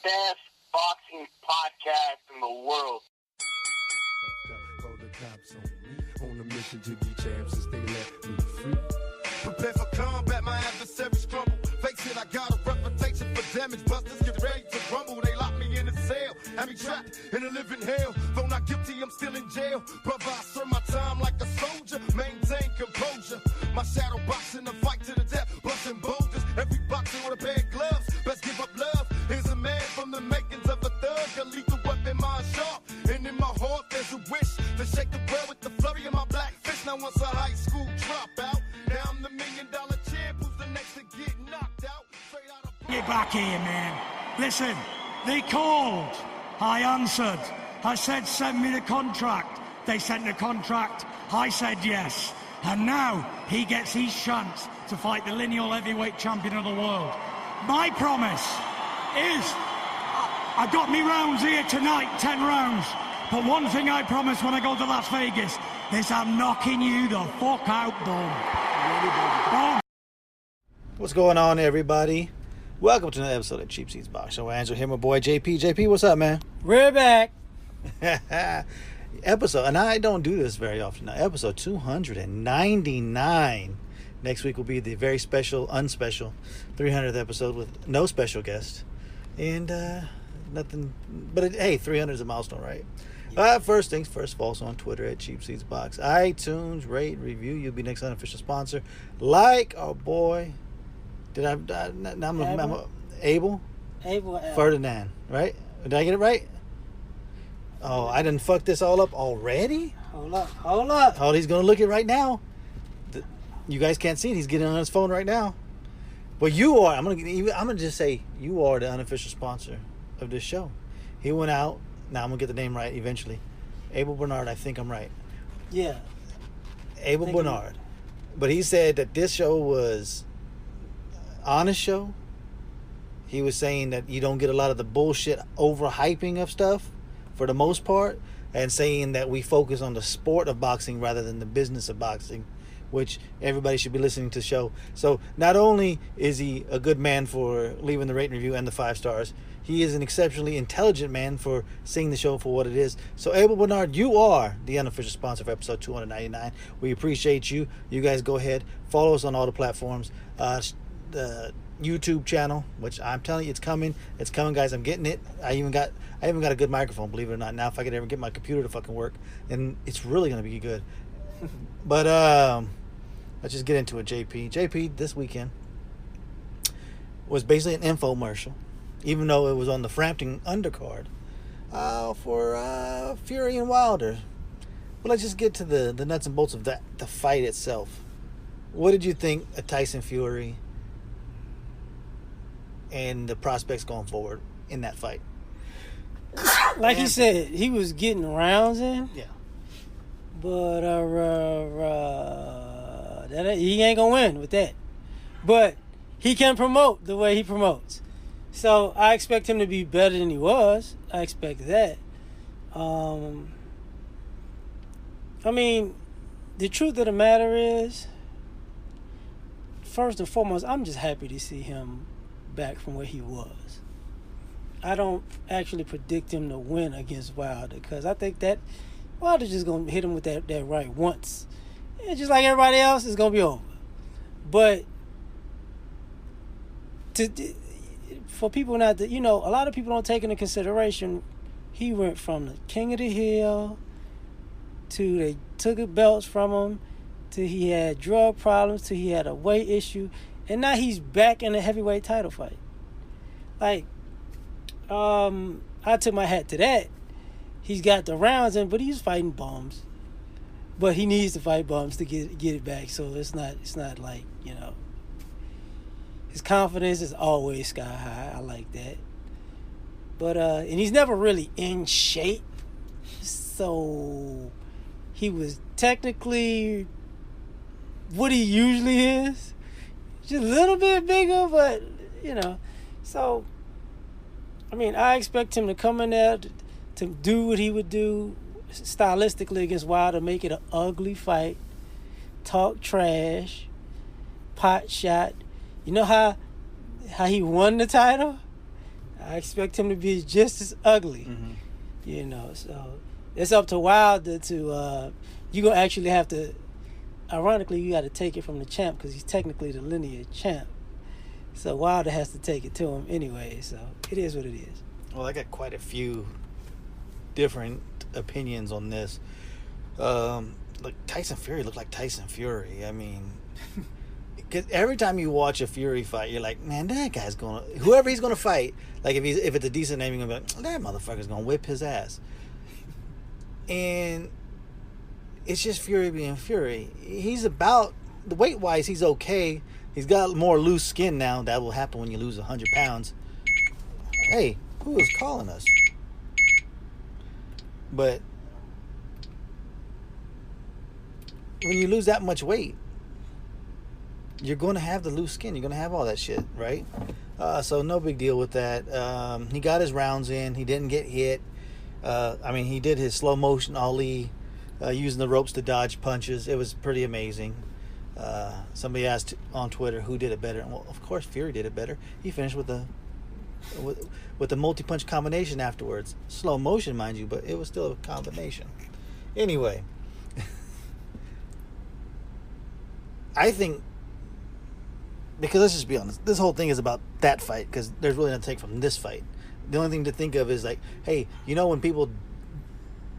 best boxing podcast in the world. Hold the cops on a mission to be champs since they let me free. Prepare for combat, my adversaries crumble. Face it, I got a reputation for damage. Busters get ready to rumble. They lock me in a cell, have me trapped in a living hell. Though not guilty, I'm still in jail. Brother, I serve my time like a soldier. Maintain composure. My shadow boxing the fight to the death, busting boulders. Every boxer with a pair of gloves. Best give up love. Here's a man from the makings of a thug. A lethal weapon, mind sharp. And in my heart, there's a wish to shake the world with the flurry of my black fist. Now once a high school dropout, now I'm the $1 million champ. Who's the next to get knocked out? Straight out of Get back here, man. Listen, they called. I answered. I said, send me the contract. They sent the contract. I said yes. And now he gets his chance to fight the lineal heavyweight champion of the world. My promise is, I got me rounds here tonight, 10 rounds. But one thing I promise when I go to Las Vegas is I'm knocking you the fuck out, boom. What's going on, everybody? Welcome to another episode of Cheap Seats Box Show. Angel here, my boy JP. JP, what's up, man? We're back. Episode, and I don't do this very often now, episode 299. Next week will be the very special, unspecial 300th episode with no special guest. And nothing, but hey, 300 is a milestone, right? First things first, follow us on Twitter at Cheap Seats Box, iTunes, rate, review. You'll be next unofficial sponsor. Like our boy, I'm Abel Ferdinand, right? Did I get it right? Oh, I didn't fuck this all up already? Hold up. Oh, he's gonna look it right now. You guys can't see it. He's getting on his phone right now. But you are. I'm gonna just say you are the unofficial sponsor of this show. He went out. Now I'm gonna get the name right eventually. Abel Bernard. I think I'm right. Yeah. Abel Bernard. But he said that this show was honest show. He was saying that you don't get a lot of the bullshit overhyping of stuff for the most part, and saying that we focus on the sport of boxing rather than the business of boxing, which everybody should be listening to the show. So not only is he a good man for leaving the rate and review and the 5 stars, he is an exceptionally intelligent man for seeing the show for what it is. So Abel Bernard, you are the unofficial sponsor of episode 299. We appreciate you. You guys go ahead, follow us on all the platforms. The YouTube channel, which I'm telling you, it's coming, guys. I'm getting it. I even got a good microphone, believe it or not. Now if I could ever get my computer to fucking work, then it's really gonna be good. But let's just get into it. JP this weekend was basically an infomercial, even though it was on the Frampton undercard for Fury and Wilder. But let's just get to the nuts and bolts of the fight itself. What did you think of Tyson Fury and the prospects going forward in that fight? Like he said, he was getting rounds in. Yeah. But he ain't gonna win with that. But he can promote the way he promotes. So I expect him to be better than he was. I expect that. I mean, the truth of the matter is, first and foremost, I'm just happy to see him back from where he was. I don't actually predict him to win against Wilder, because I think that Wilder's just going to hit him with that right once. And just like everybody else, it's going to be over. But for people not to, a lot of people don't take into consideration, he went from the king of the hill to they took the belts from him, to he had drug problems, to he had a weight issue, and now he's back in a heavyweight title fight. Like, I took my hat to that. He's got the rounds in, but he's fighting bums. But he needs to fight bums to get it back. So it's not like, his confidence is always sky high. I like that. But and he's never really in shape. So he was technically what he usually is. Just a little bit bigger, but, So, I mean, I expect him to come in there to do what he would do stylistically against Wilder, make it an ugly fight, talk trash, pot shot. You know how he won the title? I expect him to be just as ugly. You know, so it's up to Wilder to. You gonna actually have to. Ironically, you got to take it from the champ because he's technically the linear champ. So Wilder has to take it to him anyway. So it is what it is. Well, I got quite a few different opinions on this. Like Tyson Fury looked like Tyson Fury. I mean, because every time you watch a Fury fight, you're like, man, that guy's gonna, whoever he's gonna fight. Like if it's a decent name, you're gonna be like, that motherfucker's gonna whip his ass. And it's just Fury being Fury. He's about, the weight wise, he's okay. He's got more loose skin now. That will happen when you lose 100 pounds. Hey, who is calling us? But when you lose that much weight, you're going to have the loose skin. You're going to have all that shit, right? So no big deal with that. He got his rounds in. He didn't get hit. He did his slow motion Ali, using the ropes to dodge punches. It was pretty amazing. Somebody asked on Twitter who did it better. Well, of course Fury did it better. He finished with the multi-punch combination afterwards. Slow motion, mind you, but it was still a combination. Anyway, I think, because let's just be honest, this whole thing is about that fight, because there's really nothing to take from this fight. The only thing to think of is like, hey, you know when people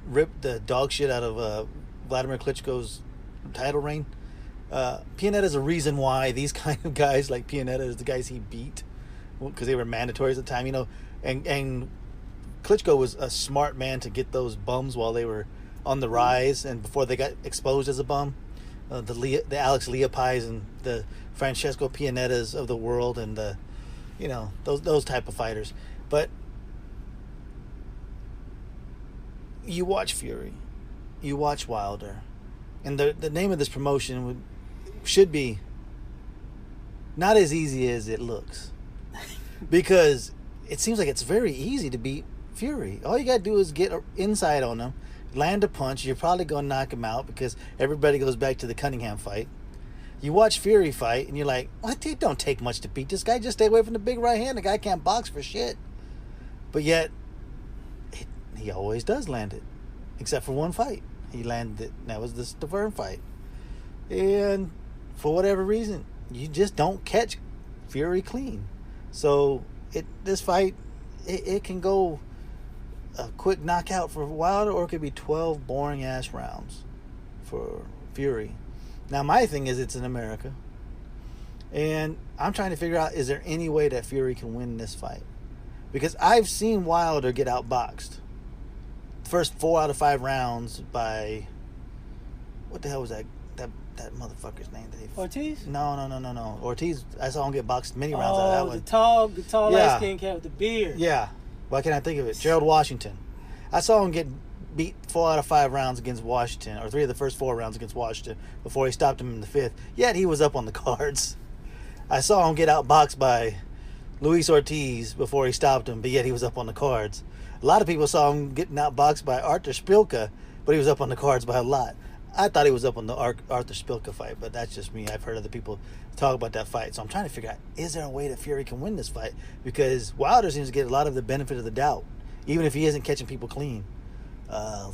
rip the dog shit out of Vladimir Klitschko's title reign? Pianetta is a reason why these kind of guys, like Pianetta is the guys he beat, because they were mandatories at the time, you know, and Klitschko was a smart man to get those bums while they were on the rise and before they got exposed as a bum. The Alex Leopais and the Francesco Pianettas of the world, and the, you know, those type of fighters. But you watch Fury, you watch Wilder, and the name of this promotion should be not as easy as it looks, because it seems like it's very easy to beat Fury. All you gotta do is get inside on him, land a punch. You're probably gonna knock him out, because everybody goes back to the Cunningham fight. You watch Fury fight and you're like, what? It don't take much to beat this guy. Just stay away from the big right hand. The guy can't box for shit. But yet he always does land it, except for one fight. He landed it. That was the Stavern fight. And for whatever reason, you just don't catch Fury clean. So this fight, it can go a quick knockout for Wilder, or it could be 12 boring ass rounds for Fury. Now my thing is, it's in America, and I'm trying to figure out, is there any way that Fury can win this fight? Because I've seen Wilder get outboxed first 4 out of 5 rounds by, what the hell was that motherfucker's name? Ortiz? No. Ortiz, I saw him get boxed many rounds out of that one. The tall light-skinned cat with the beard. Yeah. Why can't I think of it? Gerald Washington. I saw him get beat 4 out of 5 rounds against Washington, or 3 of the first 4 rounds against Washington, before he stopped him in the 5th. Yet he was up on the cards. I saw him get outboxed by Luis Ortiz before he stopped him, but yet he was up on the cards. A lot of people saw him getting outboxed by Arthur Spilka, but he was up on the cards by a lot. I thought he was up on the Arthur Spilka fight, but that's just me. I've heard other people talk about that fight. So I'm trying to figure out, is there a way that Fury can win this fight? Because Wilder seems to get a lot of the benefit of the doubt, even if he isn't catching people clean.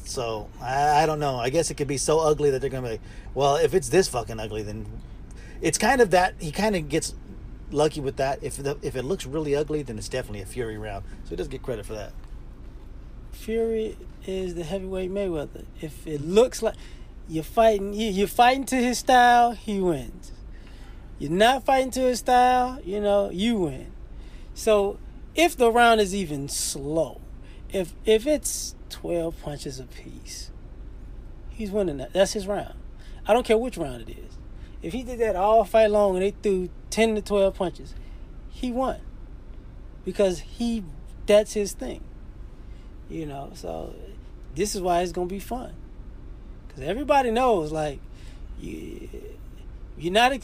So I don't know. I guess it could be so ugly that they're going to be like, well, if it's this fucking ugly, then it's kind of that. He kind of gets lucky with that. If it looks really ugly, then it's definitely a Fury round. So he does get credit for that. Fury is the heavyweight Mayweather. If it looks like you're fighting to his style, he wins. You're not fighting to his style, you win. So if the round is even slow, if it's 12 punches apiece, he's winning that. That's his round. I don't care which round it is. If he did that all fight long and they threw 10 to 12 punches, he won. Because that's his thing. So this is why it's going to be fun. Because everybody knows, like, you're not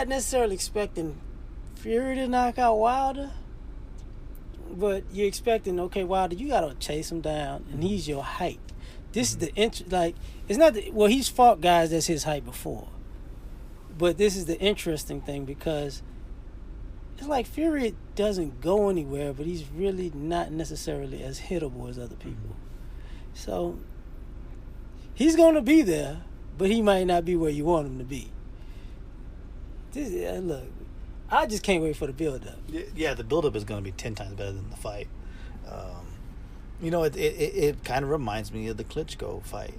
necessarily expecting Fury to knock out Wilder, but you're expecting, okay, Wilder, you got to chase him down, and he's your height. This is the it's not he's fought guys that's his height before, but this is the interesting thing, because it's like Fury doesn't go anywhere, but he's really not necessarily as hittable as other people. So he's going to be there, but he might not be where you want him to be. Look, I just can't wait for the build-up. Yeah, the build-up is going to be 10 times better than the fight. It kind of reminds me of the Klitschko fight.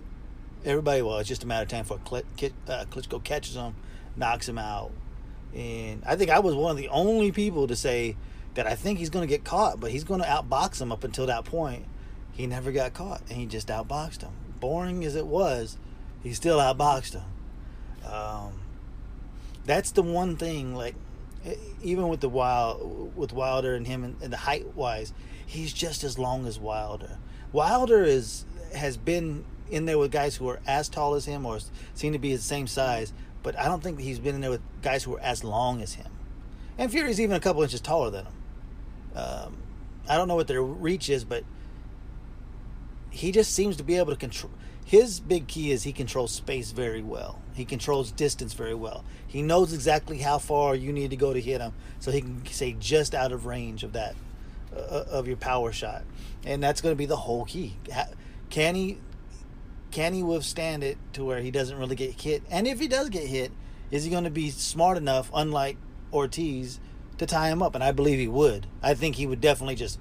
Everybody, well, it's just a matter of time for Klitschko catches him, knocks him out. And I think I was one of the only people to say that I think he's going to get caught, but he's going to outbox him up until that point. He never got caught, and he just outboxed him. Boring as it was, he still outboxed him. That's the one thing, like, even with Wilder and him and the height-wise, he's just as long as Wilder. Wilder has been in there with guys who are as tall as him or seem to be the same size, but I don't think he's been in there with guys who are as long as him. And Fury's even a couple inches taller than him. I don't know what their reach is, but he just seems to be able to control. His big key is he controls space very well. He controls distance very well. He knows exactly how far you need to go to hit him, so he can stay just out of range of that, of your power shot. And that's going to be the whole key. Can he withstand it to where he doesn't really get hit? And if he does get hit, is he going to be smart enough, unlike Ortiz, to tie him up? And I believe he would. I think he would definitely just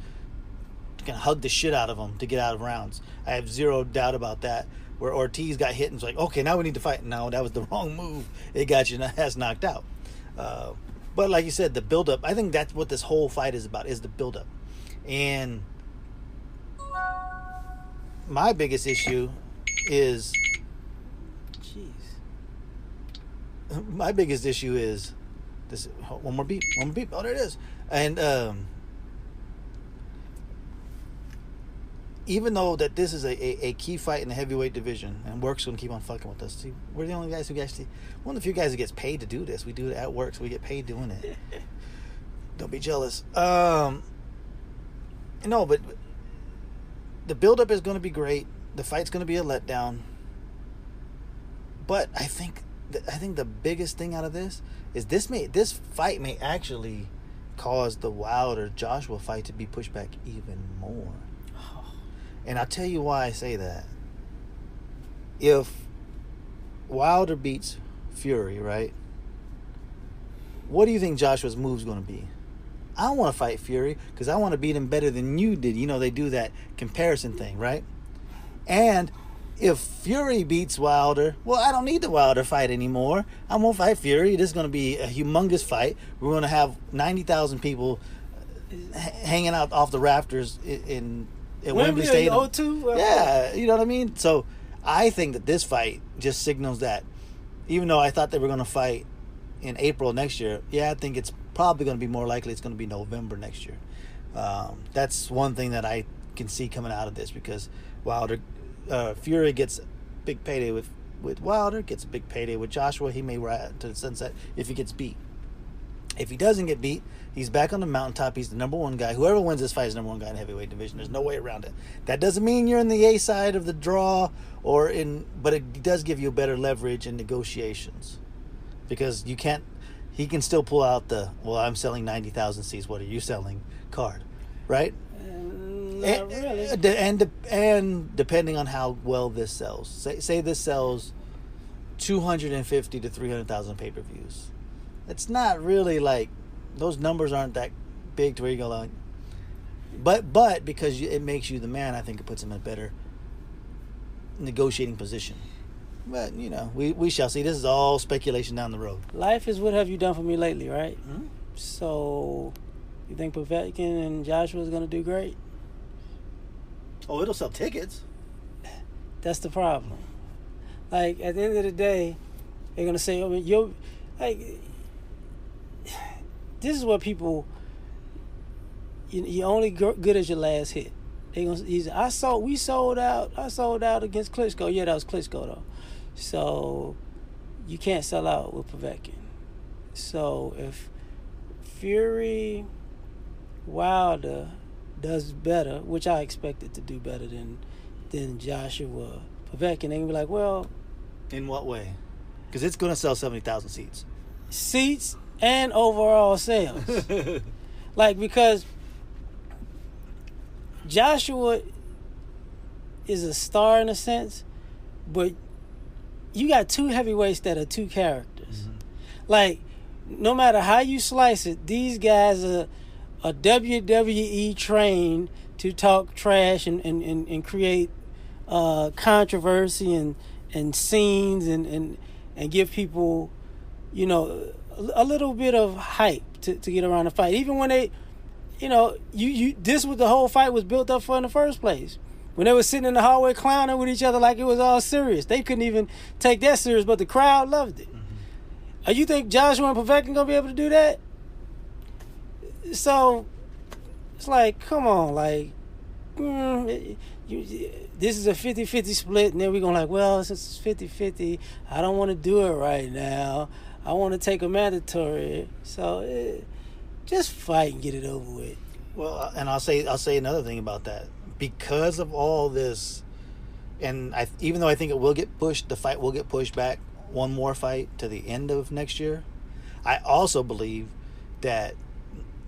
can hug the shit out of him to get out of rounds. I have zero doubt about that. Where Ortiz got hit and was like, okay, now we need to fight. No, that was the wrong move. It got your ass knocked out. But like you said, the build-up, I think that's what this whole fight is about, is the build-up. And my biggest issue is... My biggest issue is... this. One more beep. Oh, there it is. And... even though that this is a key fight in the heavyweight division, and work's going to keep on fucking with us. See, we're the only guys who actually, one of the few guys who gets paid to do this. We do it at work, so we get paid doing it. Don't be jealous. No, but the build-up is going to be great. The fight's going to be a letdown. But I think the biggest thing out of this is this fight may actually cause the Wilder Joshua fight to be pushed back even more. And I'll tell you why I say that. If Wilder beats Fury, right? What do you think Joshua's move's going to be? I want to fight Fury because I want to beat him better than you did. You know, they do that comparison thing, right? And if Fury beats Wilder, well, I don't need the Wilder fight anymore. I'm going to fight Fury. This is going to be a humongous fight. We're going to have 90,000 people hanging out off the rafters at Wembley Stadium. O2? Yeah, you know what I mean? So I think that this fight just signals that, even though I thought they were going to fight in April next year, yeah, I think it's probably going to be more likely it's going to be November next year. That's one thing that I can see coming out of this, because Fury gets a big payday with Wilder, gets a big payday with Joshua. He may ride to the sunset if he gets beat. If he doesn't get beat, he's back on the mountaintop. He's the number one guy. Whoever wins this fight is the number one guy in the heavyweight division. There's no way around it. That doesn't mean you're in the A side of the draw, but it does give you better leverage in negotiations, because he can still pull out I'm selling 90,000 seats. What are you selling? Card, right? Not really. And depending on how well this sells, say this sells 250 to 300,000 pay-per-views. It's not really like, those numbers aren't that big to where you go like, but because it makes you the man, I think it puts him in a better negotiating position. But you know, we shall see. This is all speculation down the road. Life is what have you done for me lately, right? Mm-hmm. So you think Povetkin and Joshua is going to do great? Oh, it'll sell tickets. That's the problem. Like, at the end of the day, they're going to say, this is what people, you're only good as your last hit. We sold out against Klitschko. Yeah, that was Klitschko though. So you can't sell out with Povetkin. So if Fury Wilder does better, which I expect it to do better than Joshua Povetkin, they can be like, well, in what way? Because it's going to sell 70,000 seats. Seats and overall sales. Like, because Joshua is a star in a sense, but you got two heavyweights that are two characters. Mm-hmm. Like, no matter how you slice it, these guys are WWE trained to talk trash and create controversy and scenes and give people, you know, a little bit of hype to get around the fight. Even when they, you know, this was the whole fight was built up for in the first place. When they were sitting in the hallway clowning with each other like it was all serious. They couldn't even take that serious, but the crowd loved it. Mm-hmm. You think Joshua and Povetkin gonna be able to do that? So it's like, come on, like, this is a 50-50 split, and then we're going to like, well, since it's 50-50, I don't want to do it right now. I want to take a mandatory. So just fight and get it over with. Well, and I'll say another thing about that. Because of all this, and even though I think it will get pushed, the fight will get pushed back one more fight to the end of next year, I also believe that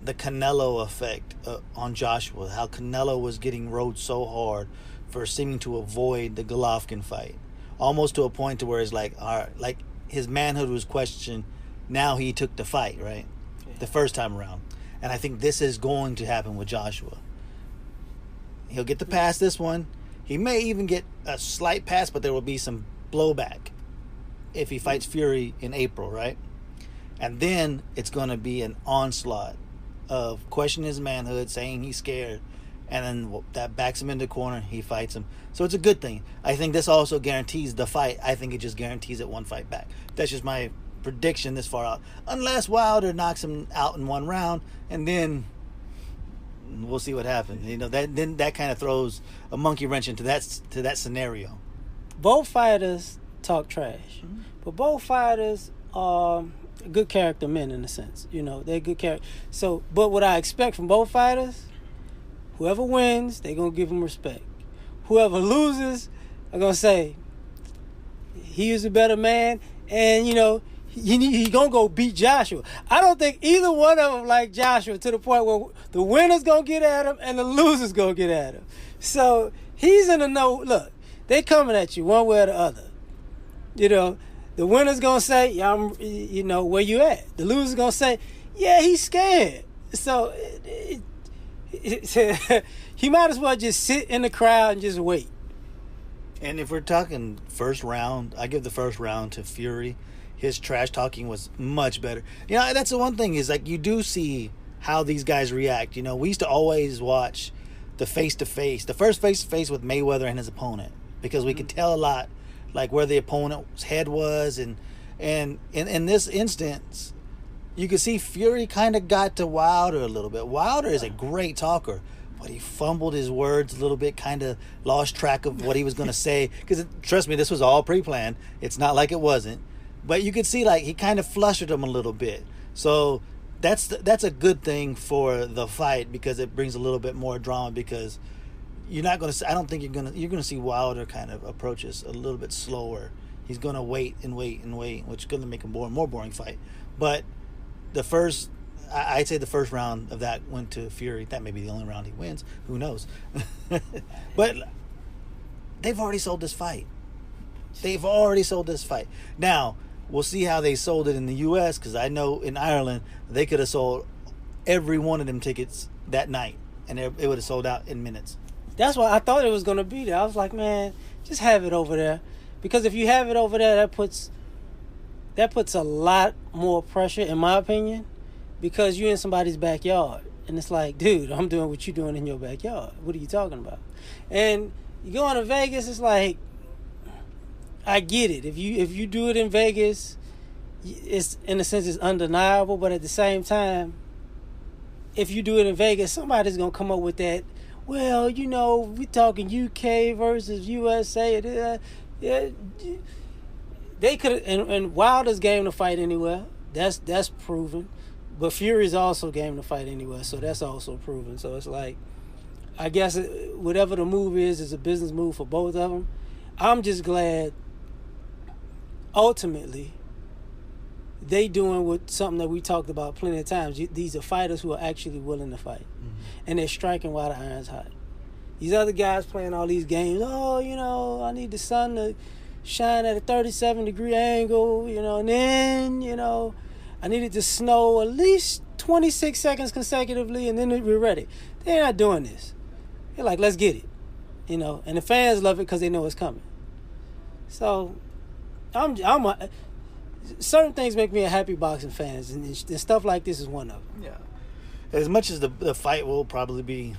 the Canelo effect on Joshua, how Canelo was getting rode so hard for seeming to avoid the Golovkin fight, almost to a point to where it's like, all right, like his manhood was questioned. Now he took the fight, right? Yeah. The first time around. And I think this is going to happen with Joshua. He'll get the pass this one. He may even get a slight pass, but there will be some blowback if he fights Fury in April, right? And then it's going to be an onslaught of questioning his manhood, saying he's scared, and then that backs him into the corner. He fights him. So it's a good thing. I think this also guarantees the fight. I think it just guarantees it one fight back. That's just my prediction this far out. Unless Wilder knocks him out in one round, and then we'll see what happens. You know, that kind of throws a monkey wrench into that scenario. Both fighters talk trash, mm-hmm. but both fighters are good character men in a sense. You know, they're good character. So, but what I expect from both fighters, whoever wins, they're gonna give him respect. Whoever loses, I'm gonna say he is a better man, and you know he gonna go beat Joshua. I don't think either one of them like Joshua to the point where the winner's gonna get at him and the loser's gonna get at him. So he's in the no. Look, they coming at you one way or the other. You know, the winner's gonna say, "Yeah, you know, where you at?" The loser's gonna say, "Yeah, he's scared." So he might as well just sit in the crowd and just wait. And if we're talking first round, I give the first round to Fury. His trash talking was much better. You know, that's the one thing is like you do see how these guys react. You know, we used to always watch the face-to-face, the first face-to-face with Mayweather and his opponent, because we could tell a lot like where the opponent's head was, and in this instance you could see Fury kind of got to Wilder a little bit. Wilder is a great talker, but he fumbled his words a little bit, kind of lost track of what he was going to say, because trust me, this was all pre-planned. It's not like it wasn't, but you could see like he kind of flustered him a little bit. So that's a good thing for the fight, because it brings a little bit more drama, because you're not going to, I don't think you're going to see Wilder kind of approach this a little bit slower. He's going to wait, which is going to make a more boring fight. But I'd say the first round of that went to Fury. That may be the only round he wins. Who knows? But they've already sold this fight. Now, we'll see how they sold it in the U.S., because I know in Ireland, they could have sold every one of them tickets that night, and it would have sold out in minutes. That's why I thought it was going to be there. I was like, man, just have it over there. Because if you have it over there, that puts a lot more pressure, in my opinion, because you're in somebody's backyard. And it's like, dude, I'm doing what you're doing in your backyard. What are you talking about? And you go to Vegas, it's like, I get it. If you do it in Vegas, it's in a sense it's undeniable. But at the same time, if you do it in Vegas, somebody's gonna come up with that. Well, you know, we talking UK versus USA. Yeah, they could. And Wilder's game to fight anywhere. That's proven. But Fury's also game to fight anywhere, so that's also proven. So it's like, I guess whatever the move is a business move for both of them. I'm just glad, ultimately, they doing something that we talked about plenty of times. These are fighters who are actually willing to fight, and they're striking while the iron's hot. These other guys playing all these games. Oh, I need the sun to shine at a 37-degree angle, and then, I need it to snow at least 26 seconds consecutively, and then we're ready. They're not doing this. They're like, let's get it, and the fans love it because they know it's coming. So, certain things make me a happy boxing fan, and stuff like this is one of them. Yeah. As much as the fight will probably be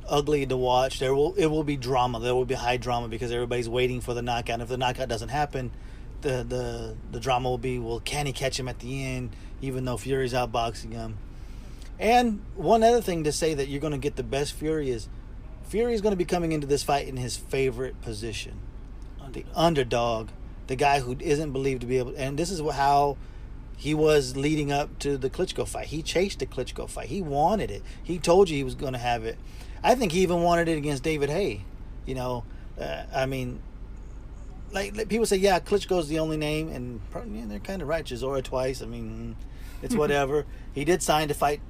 ugly to watch, it will be drama. There will be high drama because everybody's waiting for the knockout. If the knockout doesn't happen, the drama will be, well, can he catch him at the end, even though Fury's outboxing him? And one other thing to say that you're going to get the best Fury is Fury's going to be coming into this fight in his favorite position, the underdog, the guy who isn't believed to be able. And this is how he was leading up to the Klitschko fight. He chased the Klitschko fight. He wanted it. He told you he was going to have it. I think he even wanted it against David Haye. Like people say, yeah, Klitschko's the only name, and they're kind of right. Chisora twice. It's whatever. He did sign to fight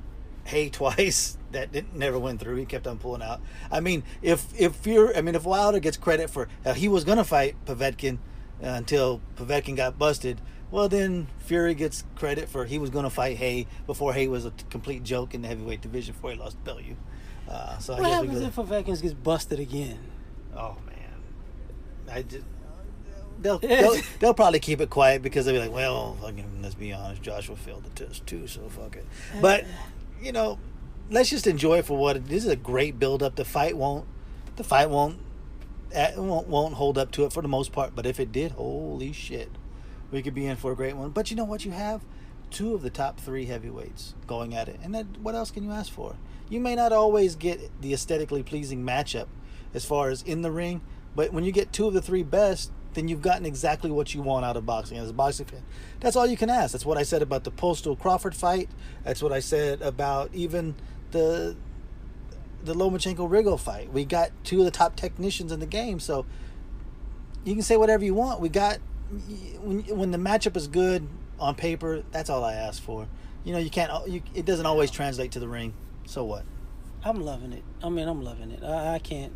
Haye twice. That never went through. He kept on pulling out. If Wilder gets credit for he was going to fight Povetkin until Povetkin got busted, well, then Fury gets credit for he was going to fight Haye before Haye was a complete joke in the heavyweight division before he lost to Bellew. What happens if Povetkin gets busted again? Oh man, they'll probably keep it quiet because they'll be like, well, let's be honest, Joshua failed the test too, so fuck it. But let's just enjoy it for what it is. This is a great build up. The fight won't hold up to it for the most part. But if it did, holy shit, we could be in for a great one. But you know what? You have two of the top three heavyweights going at it, and what else can you ask for? You may not always get the aesthetically pleasing matchup as far as in the ring, but when you get two of the three best, then you've gotten exactly what you want out of boxing. As a boxing fan, that's all you can ask. That's what I said about the Postal Crawford fight. That's what I said about even the Lomachenko-Rigo fight. We got two of the top technicians in the game, so you can say whatever you want. We got when the matchup is good on paper. That's all I ask for. You can't. It doesn't always translate to the ring. So what? I'm loving it. I'm loving it. I can't.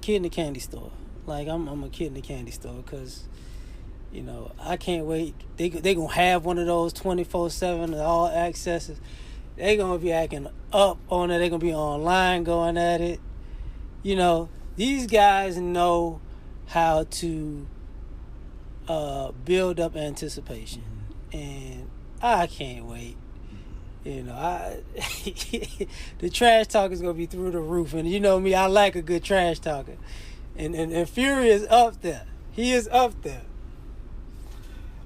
Kid in the candy store. Like I'm a kid in the candy store because, I can't wait. They gonna have one of those 24/7 all accesses. They gonna be acting up on it. They gonna be online going at it. These guys know how to build up anticipation, and I can't wait. The trash talk is gonna be through the roof, and me, I like a good trash talker, and Fury is up there. He is up there.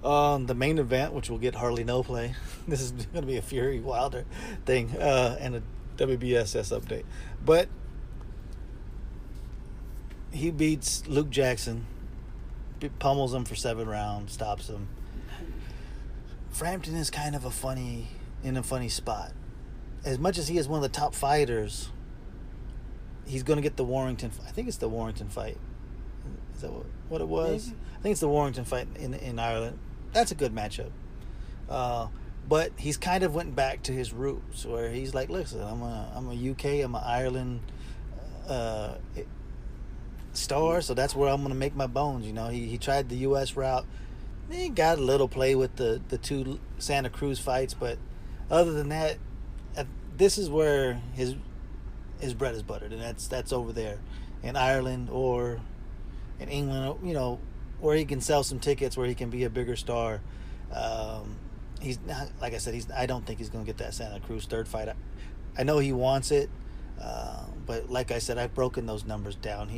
The main event, which will get hardly no play. This is gonna be a Fury Wilder thing, and a WBSS update. But he beats Luke Jackson, pummels him for 7 rounds, stops him. Frampton is kind of in a funny spot. As much as he is one of the top fighters, he's going to get the Warrington. I think it's the Warrington fight. Is that what it was? Maybe. I think it's the Warrington fight in Ireland. That's a good matchup. But he's kind of went back to his roots, where he's like, listen, I'm a UK, I'm an Ireland star, so that's where I'm going to make my bones. He tried the US route. He got a little play with the two Santa Cruz fights, but other than that, this is where his bread is buttered, and that's over there in Ireland or in England, where he can sell some tickets, where he can be a bigger star. He's not, like I said, I don't think he's going to get that Santa Cruz third fight. I know he wants it, but like I said, I've broken those numbers down.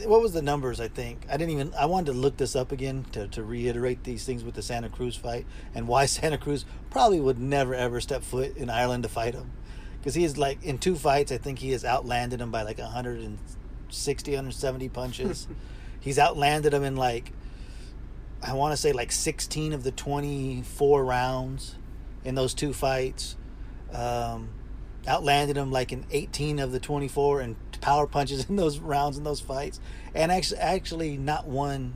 What was the numbers? I think I wanted to look this up again to reiterate these things with the Santa Cruz fight and why Santa Cruz probably would never ever step foot in Ireland to fight him, because he is like in 2 fights I think he has outlanded him by like 160 170 punches. He's outlanded him in I want to say 16 of the 24 rounds in those 2 fights. Outlanded him in 18 of the 24 and power punches in those rounds in those fights, and actually not won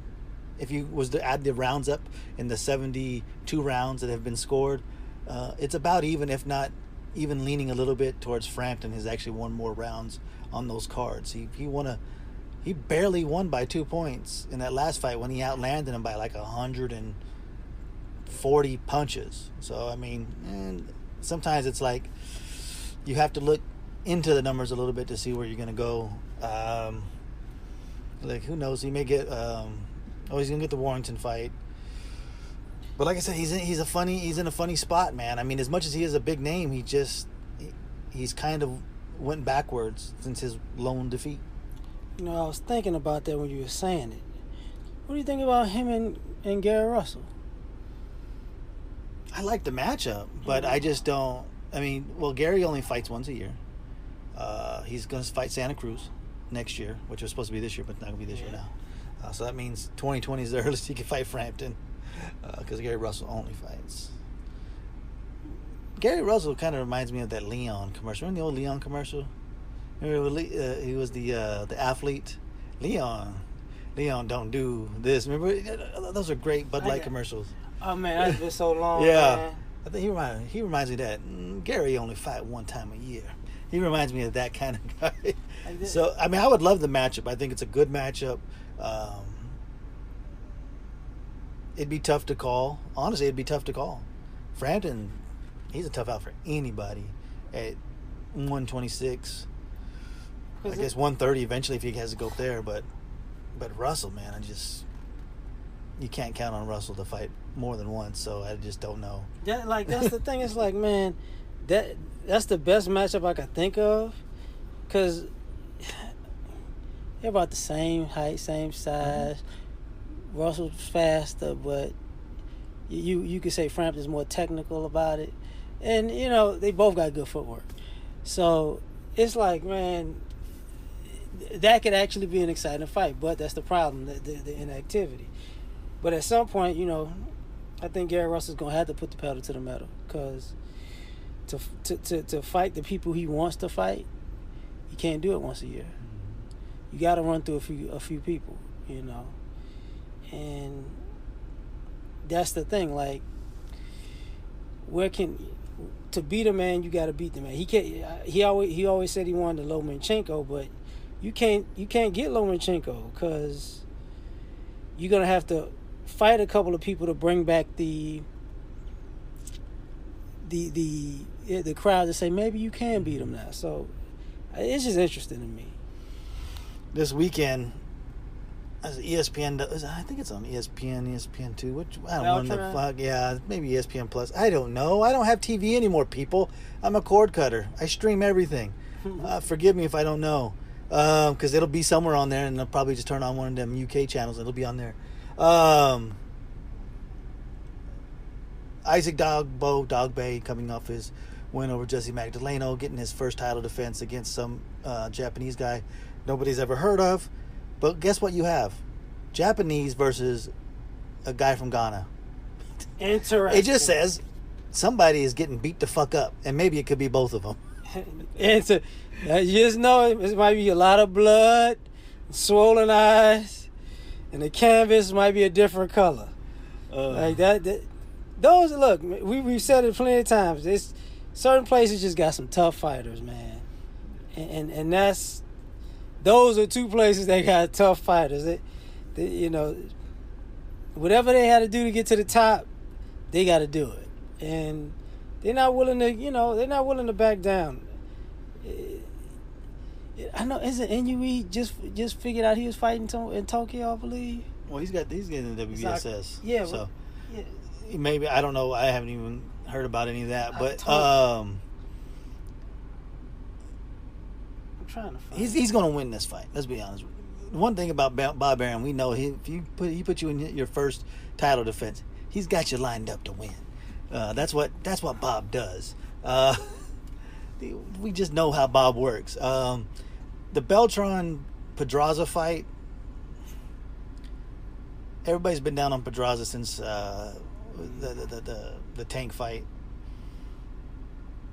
if you was to add the rounds up in the 72 rounds that have been scored, it's about even, if not even leaning a little bit towards Frampton has actually won more rounds on those cards. He barely won by 2 points in that last fight when he outlanded him by like 140 punches. So I mean, sometimes it's like you have to look into the numbers a little bit to see where you're going to go. Like, who knows? He may get he's going to get the Warrington fight. But like I said, he's in a funny spot, man. I mean, as much as he is a big name, he's kind of went backwards since his lone defeat. You know, I was thinking about that when you were saying it. What do you think about him and Gary Russell? I like the matchup, but I just don't. I mean, well, Gary only fights once a year. He's going to fight Santa Cruz next year, which was supposed to be this year, but not going to be this year now. So that means 2020 is the earliest he can fight Frampton, because Gary Russell only fights. Gary Russell kind of reminds me of that Leon commercial. Remember the old Leon commercial? Remember, he was the athlete. Leon, don't do this. Remember, those are great Bud Light commercials. Oh man, that's been so long. Yeah, man. I think he reminds me of that. Gary only fight one time a year. He reminds me of that kind of guy. So I mean, I would love the matchup. I think it's a good matchup. It'd be tough to call. Honestly, it'd be tough to call. Frampton, he's a tough out for anybody at 126. I guess 130 eventually if he has to go there. But Russell, man, you can't count on Russell to fight more than once. So I just don't know. That's the thing. It's like, man, that's the best matchup I could think of, because they're about the same height, same size. Mm-hmm. Russell's faster, but you could say Frampton's more technical about it. And, you know, they both got good footwork. So it's like, man, that could actually be an exciting fight, but that's the problem, the inactivity. But at some point, you know, I think Gary Russell's going to have to put the pedal to the metal, because to fight the people he wants to fight, you can't do it once a year. You got to run through a few people, you know. And that's the thing, like, to beat a man, you got to beat the man. He always said he wanted the Lomachenko, but you can't get Lomachenko, because you're going to have to fight a couple of people to bring back the crowd to say maybe you can beat him now. So it's just interesting to me. This weekend, as ESPN, I think it's on ESPN2. Which I don't know the fuck. Yeah, maybe ESPN Plus. I don't know. I don't have TV anymore, people. I'm a cord cutter. I stream everything. Forgive me if I don't know, because it'll be somewhere on there, and they'll probably just turn on one of them UK channels. It'll be on there. Isaac Dogboe coming off his win over Jesse Magdaleno, getting his first title defense against some Japanese guy nobody's ever heard of. But guess what you have? Japanese versus a guy from Ghana. Interesting. It just says somebody is getting beat the fuck up, and maybe it could be both of them. You just know it might be a lot of blood, swollen eyes, and the canvas might be a different color. Like that. Those, look, we've said it plenty of times. It's certain places just got some tough fighters, man, and those are two places that got tough fighters. They, you know, whatever they had to do to get to the top, they got to do it, and they're not willing to back down. I know, isn't Inoue just figured out he was fighting in Tokyo, I believe. Well, he's getting the WBSS. Yeah. So yeah. Maybe, I don't know. I haven't even heard about any of that, but I'm trying to find. He's going to win this fight. Let's be honest. One thing about Bob Arum, we know if he put you in your first title defense, he's got you lined up to win. That's what Bob does. We just know how Bob works. The Beltran Pedraza fight, everybody's been down on Pedraza since the Tank fight.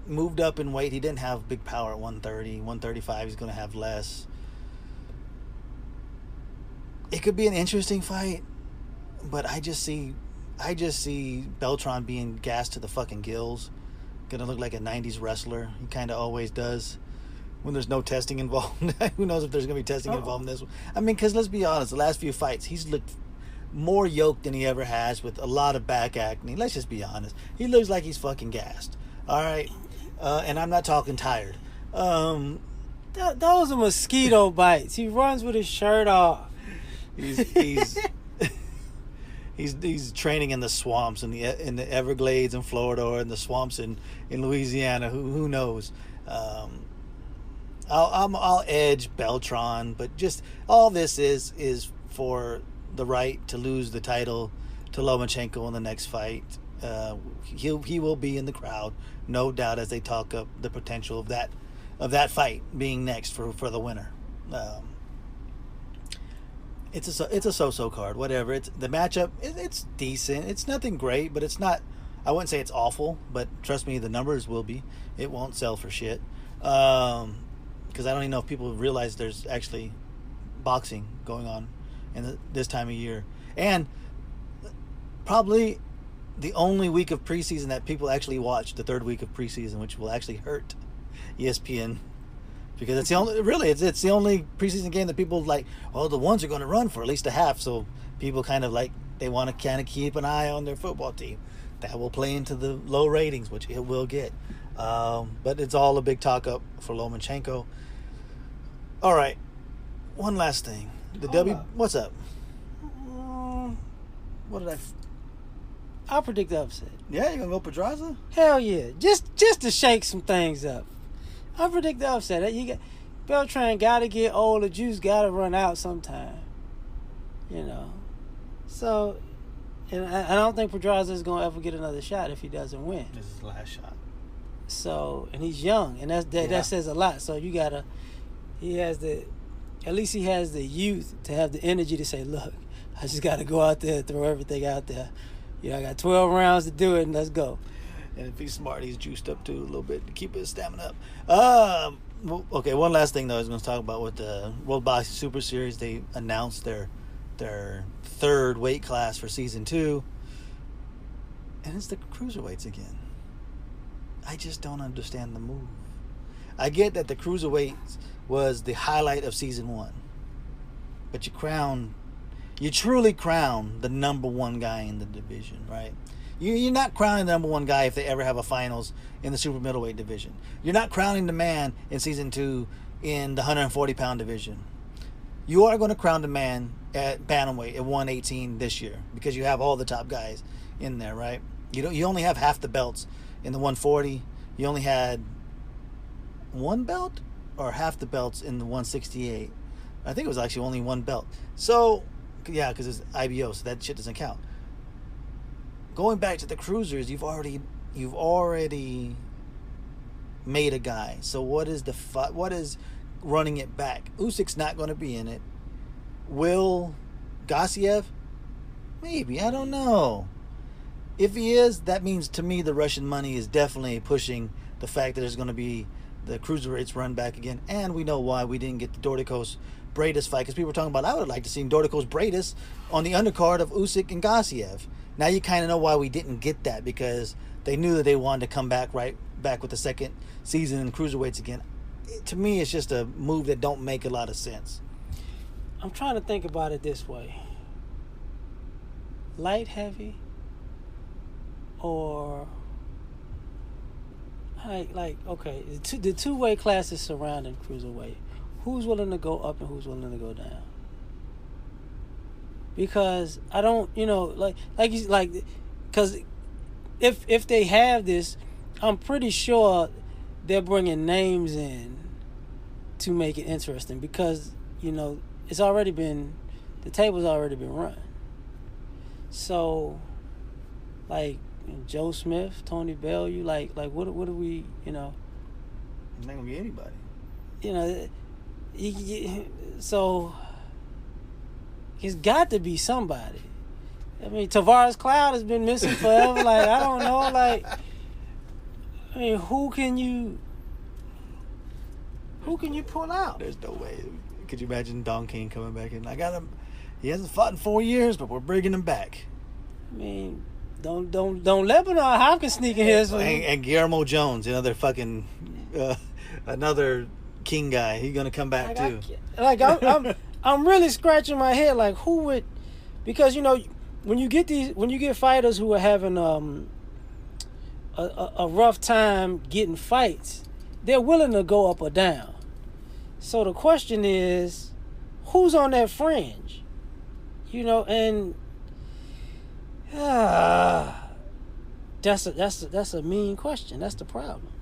Moved up in weight. He didn't have big power at 130, 135. He's going to have less. It could be an interesting fight. But I just see Beltron being gassed to the fucking gills. Gonna look like a 90s wrestler. He kind of always does when there's no testing involved. Who knows if there's gonna be testing involved in this one. I mean, because let's be honest, the last few fights he's looked more yoked than he ever has, with a lot of back acne. Let's just be honest. He looks like he's fucking gassed. All right, and I'm not talking tired. Those are mosquito bites. He runs with his shirt off. He's he's training in the swamps in the Everglades in Florida, or in the swamps in Louisiana. Who knows? I'll edge Beltron, but just all this is for the right to lose the title to Lomachenko in the next fight. He will be in the crowd, no doubt, as they talk up the potential of that fight being next for the winner. It's a so-so card, whatever. It's the matchup. It's decent. It's nothing great, but it's not. I wouldn't say it's awful, but trust me, the numbers will be. It won't sell for shit. Because I don't even know if people realize there's actually boxing going on in this time of year, and probably the only week of preseason that people actually watch, the third week of preseason, which will actually hurt ESPN. Because it's the only, it's the only preseason game that people like. Oh, the ones are going to run for at least a half, so people kind of like, they want to kind of keep an eye on their football team. That will play into the low ratings, which it will get. But it's all a big talk up for Lomachenko. All right, one last thing. What's up? What did I'll predict the upset. Yeah, you gonna go Pedraza? Hell yeah, just to shake some things up. I predict the upset. Beltran got to get old. The juice got to run out sometime. You know. So, and I don't think Pedraza is going to ever get another shot if he doesn't win. This is his last shot. So, and he's young, and that says a lot. So you got to, at least he has the youth to have the energy to say, look, I just got to go out there and throw everything out there. You know, I got 12 rounds to do it, and let's go. And if he's smart, he's juiced up too a little bit to keep his stamina up. Okay, one last thing though I was going to talk about with the World Boxing Super Series. They announced their third weight class for season 2, and it's the cruiserweights again. I just don't understand the move. I get that the cruiserweights was the highlight of season 1, but you truly crown the number one guy in the division, right? You're not crowning the number one guy if they ever have a finals in the super middleweight division. You're not crowning the man in season 2 in the 140-pound division. You are going to crown the man at bantamweight at 118 this year because you have all the top guys in there, right? You only have half the belts in the 140. You only had one belt or half the belts in the 168. I think it was actually only one belt. So, yeah, because it's IBO, so that shit doesn't count. Going back to the cruisers, you've already made a guy. So what is running it back? Usyk's not going to be in it. Will Gassiev? Maybe, I don't know. If he is, that means to me the Russian money is definitely pushing the fact that there's going to be the cruiserweights run back again, and we know why we didn't get the Dorticos Bradis fight, because people were talking about, I would have liked to see Dorticos Bradis on the undercard of Usyk and Gassiev. Now you kind of know why we didn't get that, because they knew that they wanted to come back with the second season in cruiserweights again. To me, it's just a move that don't make a lot of sense. I'm trying to think about it this way: light heavy, or like okay, the two-way classes surrounding cruiserweight. Who's willing to go up and who's willing to go down? Because I don't, because if they have this, I'm pretty sure they're bringing names in to make it interesting, because it's already been, the table's already been run. So, like Joe Smith, Tony Bell, what do we, It's not gonna be anybody. So it's got to be somebody. I mean, Tavares Cloud has been missing forever. I don't know. Who can you pull out? There's no way. Could you imagine Don King coming back in? I got him. He hasn't fought in 4 years, but we're bringing him back. I mean, don't let Bernard Hopkins sneak in here. And Guillermo Jones, another fucking another king guy. He's gonna come back too. I'm really scratching my head. Like, who would? Because when you get fighters who are having a rough time getting fights, they're willing to go up or down. So the question is, who's on that fringe? And that's a mean question. That's the problem.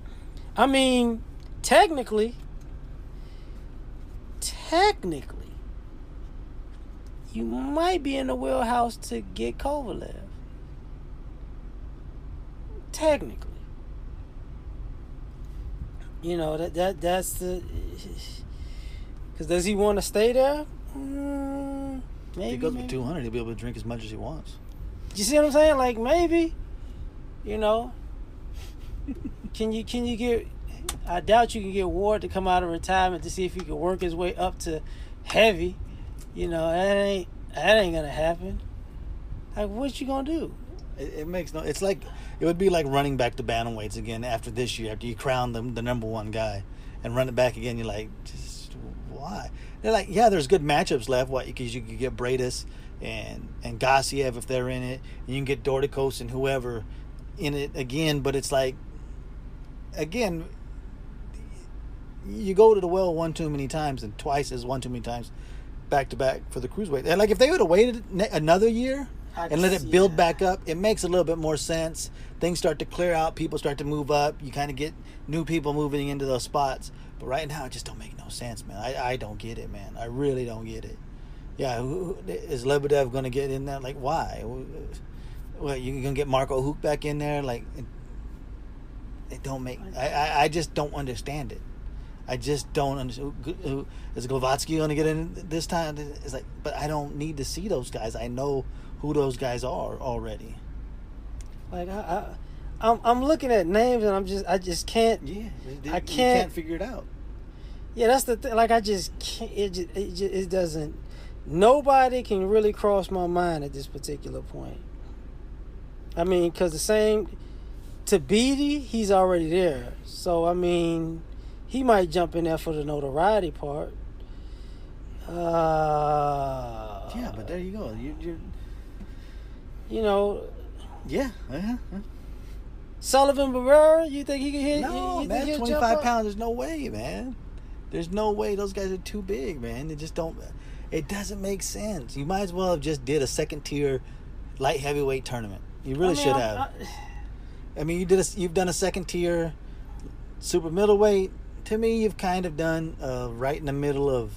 I mean, technically, you might be in the wheelhouse to get Kovalev. Technically. That's the... Because does he want to stay there? Maybe. If he goes for 200, he'll be able to drink as much as he wants. You see what I'm saying? Like, maybe, can you get... I doubt you can get Ward to come out of retirement to see if he can work his way up to heavy. That ain't gonna happen. Like, what you gonna do? It makes no... It's like... It would be like running back to bantamweights again after this year, after you crown them the number one guy, and run it back again. You're like, just why? They're like, yeah, there's good matchups left. What? Because you could get Bradis and Gassiev if they're in it, and you can get Dorticos and whoever in it again. But it's like, again, you go to the well one too many times, and twice is one too many times, back to back for the cruiserweight. And like, if they would have waited another year and let it build back up, it makes a little bit more sense. Things start to clear out. People start to move up. You kind of get new people moving into those spots. But right now, it just don't make no sense, man. I don't get it, man. I really don't get it. Yeah, is Lebedev going to get in there? Like, why? What, you going to get Marco Huck back in there? Like, it don't make... I just don't understand it. I just don't understand. Is Glavatsky going to get in this time? It's like, but I don't need to see those guys. I know who those guys are already. Like, I'm looking at names and I just can't. Yeah, I can't. You can't figure it out. Yeah, that's the thing. Like, I just can't. It doesn't. Nobody can really cross my mind at this particular point. I mean, because the same Tabiti, he's already there. So I mean, he might jump in there for the notoriety part. Yeah, but there you go. Yeah. Sullivan Barrera, you think he can hit? No, you man, think he'll 25 jump up? pounds. There's no way, man. There's no way. Those guys are too big, man. They just don't. It doesn't make sense. You might as well have just did a second tier light heavyweight tournament. You really should have. I mean, you've done a second tier super middleweight. To me, you've kind of done right in the middle of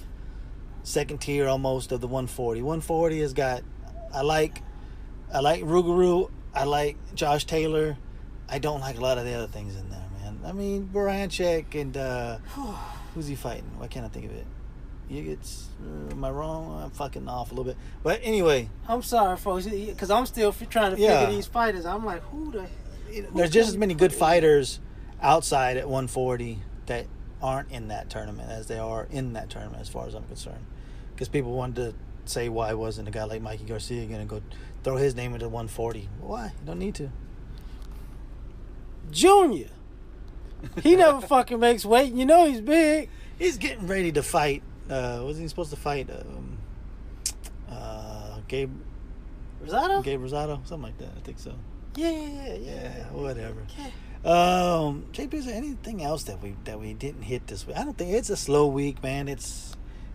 second tier almost of the 140. 140 has got. I like Rougarou. I like Josh Taylor. I don't like a lot of the other things in there, man. I mean, Baranchek and who's he fighting? Why can't I think of it? Am I wrong? I'm fucking off a little bit. But anyway. I'm sorry, folks, because I'm still trying to figure these fighters. I'm like, there's just as many good fighters outside at 140 that aren't in that tournament as they are in that tournament, as far as I'm concerned. Because people wanted to say, why wasn't a guy like Mikey Garcia going to go throw his name into 140? Why? You don't need to. Junior. He never fucking makes weight. You know he's big. He's getting ready to fight. Was he supposed to fight? Gabe Rosado? Gabe Rosado? Something like that. I think so. Yeah. Whatever. JP, is there anything else that we didn't hit this week? I don't think it's a slow week, man. It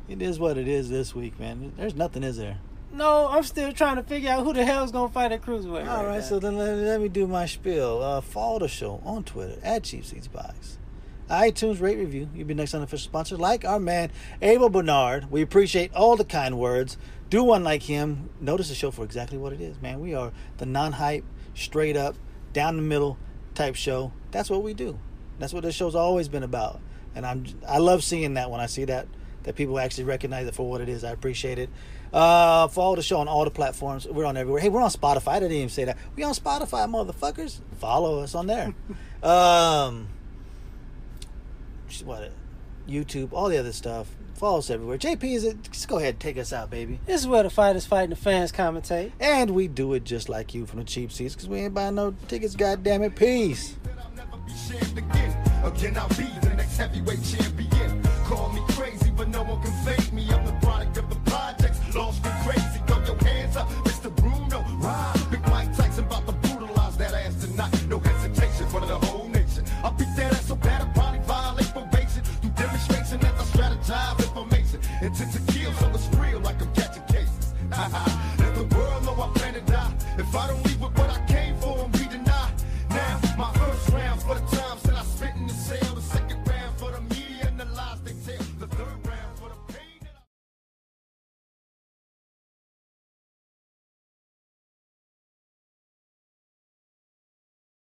is what it is this week, man. There's nothing, is there? No, I'm still trying to figure out who the hell's gonna fight at cruiserweight. All right, so then let me do my spiel. Follow the show on Twitter at Cheap Seats Box. iTunes, rate, review. You'll be next unofficial sponsor, like our man Abel Bernard. We appreciate all the kind words. Do one like him. Notice the show for exactly what it is, man. We are the non-hype, straight up, down the middle type show. That's what we do. That's what this show's always been about. And I love seeing that when I see that people actually recognize it for what it is. I appreciate it. Follow the show on all the platforms. We're on everywhere. Hey, we're on Spotify. I didn't even say that. We on Spotify, motherfuckers. Follow us on there. YouTube, all the other stuff. Follow us everywhere. JP, just go ahead and take us out, baby. This is where the fighters fight and the fans commentate. And we do it just like you from the cheap seats because we ain't buying no tickets, goddammit. Peace. Again, I'll be the next heavyweight champion.